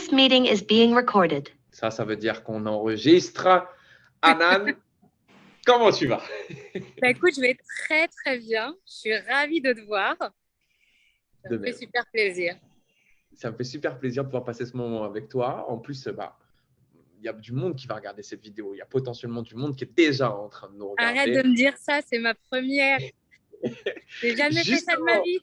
This meeting is being recorded. Ça veut dire qu'on enregistre. Hanan, comment tu vas? Bah écoute, je vais très très bien. Je suis ravie de te voir. Ça me fait super plaisir. Ça me fait super plaisir de pouvoir passer ce moment avec toi. En plus, il y a du monde qui va regarder cette vidéo. Il y a potentiellement du monde qui est déjà en train de nous regarder. Arrête de me dire ça, c'est ma première. J'ai jamais fait ça de ma vie.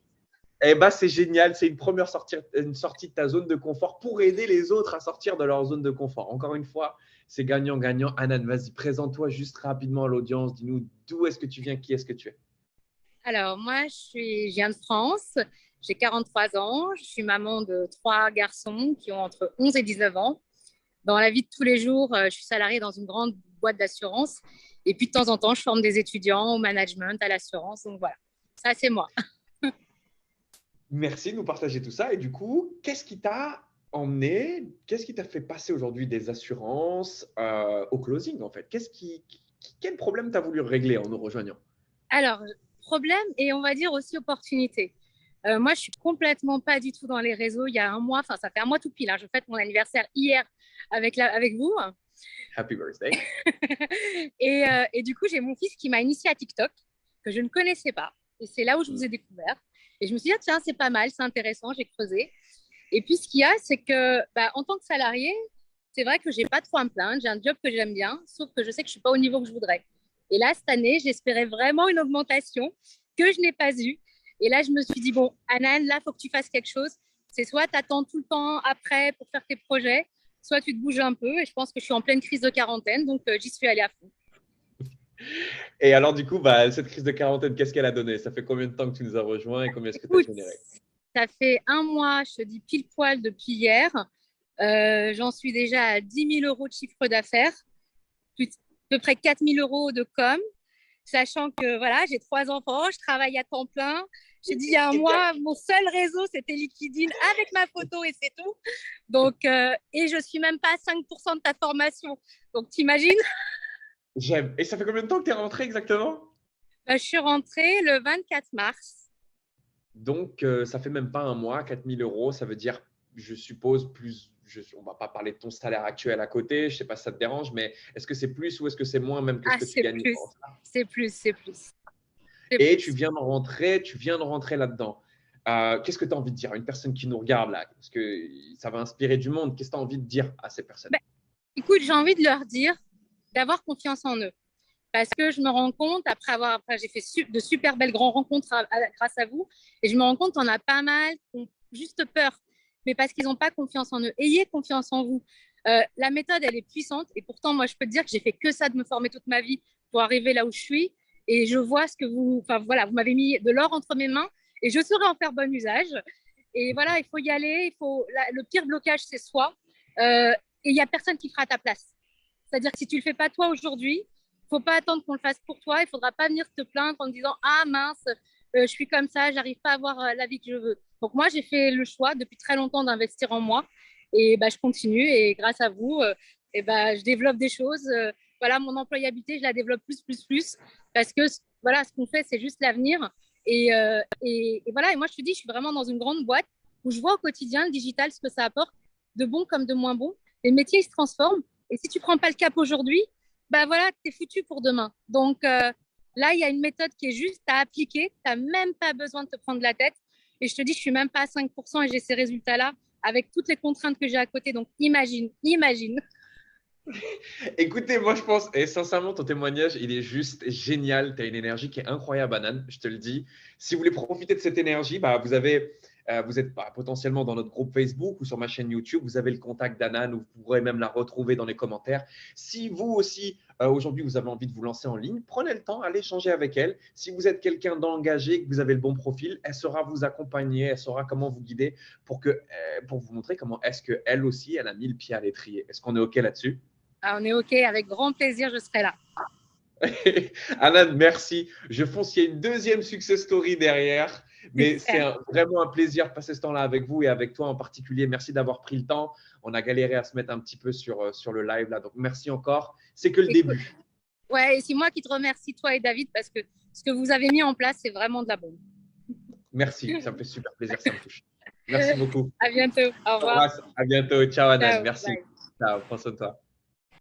Eh ben, c'est génial. C'est une sortie de ta zone de confort pour aider les autres à sortir de leur zone de confort. Encore une fois, c'est gagnant-gagnant. Hanan, vas-y, présente-toi juste rapidement à l'audience. Dis-nous d'où est-ce que tu viens, qui est-ce que tu es. Alors, moi, je viens de France. J'ai 43 ans. Je suis maman de 3 garçons qui ont entre 11 et 19 ans. Dans la vie de tous les jours, je suis salariée dans une grande boîte d'assurance. Et puis, de temps en temps, je forme des étudiants au management, à l'assurance. Donc, voilà, ça, c'est moi. Merci de nous partager tout ça. Et du coup, qu'est-ce qui t'a emmené, qu'est-ce qui t'a fait passer aujourd'hui des assurances au closing, en fait? Quel problème tu as voulu régler en nous rejoignant? Alors, problème et on va dire aussi opportunité. Moi, je suis complètement pas du tout dans les réseaux. Il y a un mois, enfin, ça fait un mois tout pile. Je fête mon anniversaire hier avec vous. Happy birthday. et du coup, j'ai mon fils qui m'a initié à TikTok, que je ne connaissais pas. Et c'est là où je vous ai découvert. Et je me suis dit, tiens, c'est pas mal, c'est intéressant, j'ai creusé. Et puis, ce qu'il y a, c'est que, en tant que salarié, c'est vrai que j'ai pas trop à me plaindre. J'ai un job que j'aime bien, sauf que je sais que je suis pas au niveau que je voudrais. Et là, cette année, j'espérais vraiment une augmentation que je n'ai pas eue. Et là, je me suis dit, bon, Hanan, là, il faut que tu fasses quelque chose. C'est soit tu attends tout le temps après pour faire tes projets, soit tu te bouges un peu. Et je pense que je suis en pleine crise de quarantaine, donc j'y suis allée à fond. Et alors, du coup, cette crise de quarantaine, qu'est-ce qu'elle a donné? Ça fait combien de temps que tu nous as rejoints et combien est-ce que tu as généré? Ça fait un mois, je te dis pile poil depuis hier. J'en suis déjà à 10 000 euros de chiffre d'affaires, à peu près 4 000 euros de com, sachant que voilà, j'ai 3 enfants, je travaille à temps plein. J'ai dit il y a un mois, mon seul réseau, c'était Liquidine avec ma photo et c'est tout. Donc, et je suis même pas à 5% de ta formation. Donc, t'imagines? J'aime. Et ça fait combien de temps que tu es rentrée exactement? Je suis rentrée le 24 mars. Donc, ça fait même pas un mois, 4 000 euros. Ça veut dire, je suppose, plus. On ne va pas parler de ton salaire actuel à côté. Je ne sais pas si ça te dérange, mais est-ce que c'est plus ou est-ce que c'est moins même que ce que tu gagnes? C'est plus. Et tu viens de rentrer là-dedans. Qu'est-ce que tu as envie de dire à une personne qui nous regarde là? Parce que ça va inspirer du monde. Qu'est-ce que tu as envie de dire à ces personnes? Écoute, j'ai envie de leur dire d'avoir confiance en eux. Parce que je me rends compte, après j'ai fait de super belles grandes rencontres grâce à vous, et je me rends compte qu'on a pas mal qui ont juste peur, mais parce qu'ils n'ont pas confiance en eux. Ayez confiance en vous. La méthode, elle est puissante, et pourtant, moi, je peux te dire que j'ai fait que ça de me former toute ma vie pour arriver là où je suis, et je vois ce que vous m'avez mis de l'or entre mes mains, et je saurai en faire bon usage. Et voilà, il faut y aller. Le pire blocage, c'est soi, et il n'y a personne qui fera à ta place. C'est-à-dire que si tu le fais pas toi aujourd'hui, faut pas attendre qu'on le fasse pour toi. Il faudra pas venir te plaindre en te disant ah mince, je suis comme ça, j'arrive pas à avoir la vie que je veux. Donc moi j'ai fait le choix depuis très longtemps d'investir en moi et je continue et grâce à vous, je développe des choses. Voilà, mon employabilité je la développe plus parce que voilà ce qu'on fait c'est juste l'avenir et voilà. Et moi je te dis je suis vraiment dans une grande boîte où je vois au quotidien le digital ce que ça apporte, de bon comme de moins bon. Les métiers ils se transforment et si tu prends pas le cap aujourd'hui, voilà, tu es foutu pour demain. Donc là, il y a une méthode qui est juste à appliquer. Tu n'as même pas besoin de te prendre la tête. Et je te dis, je ne suis même pas à 5% et j'ai ces résultats-là avec toutes les contraintes que j'ai à côté. Donc imagine. Écoutez, moi je pense, et sincèrement, ton témoignage, il est juste génial. Tu as une énergie qui est incroyable, Hanan, je te le dis. Si vous voulez profiter de cette énergie, vous êtes potentiellement dans notre groupe Facebook ou sur ma chaîne YouTube. Vous avez le contact d'Hanan ou vous pourrez même la retrouver dans les commentaires. Si vous aussi, aujourd'hui, vous avez envie de vous lancer en ligne, prenez le temps, allez échanger avec elle. Si vous êtes quelqu'un d'engagé, que vous avez le bon profil, elle saura vous accompagner, elle saura comment vous guider pour vous montrer comment est-ce qu'elle aussi, elle a mis le pied à l'étrier. Est-ce qu'on est OK là-dessus? On est OK, avec grand plaisir, je serai là. Hanan, merci. Je fonce qu'il y a une deuxième success story derrière, mais c'est vraiment un plaisir de passer ce temps-là avec vous et avec toi en particulier. Merci d'avoir pris le temps. On a galéré à se mettre un petit peu sur le live là, donc merci encore. C'est que le début. Ouais, et c'est moi qui te remercie, toi et David, parce que ce que vous avez mis en place, c'est vraiment de la bombe. Merci, ça me fait super plaisir, ça me touche. Merci beaucoup. À bientôt. Au revoir. À bientôt. Ciao, Anan. Ciao. Merci. Bye. Ciao. Prends soin de toi.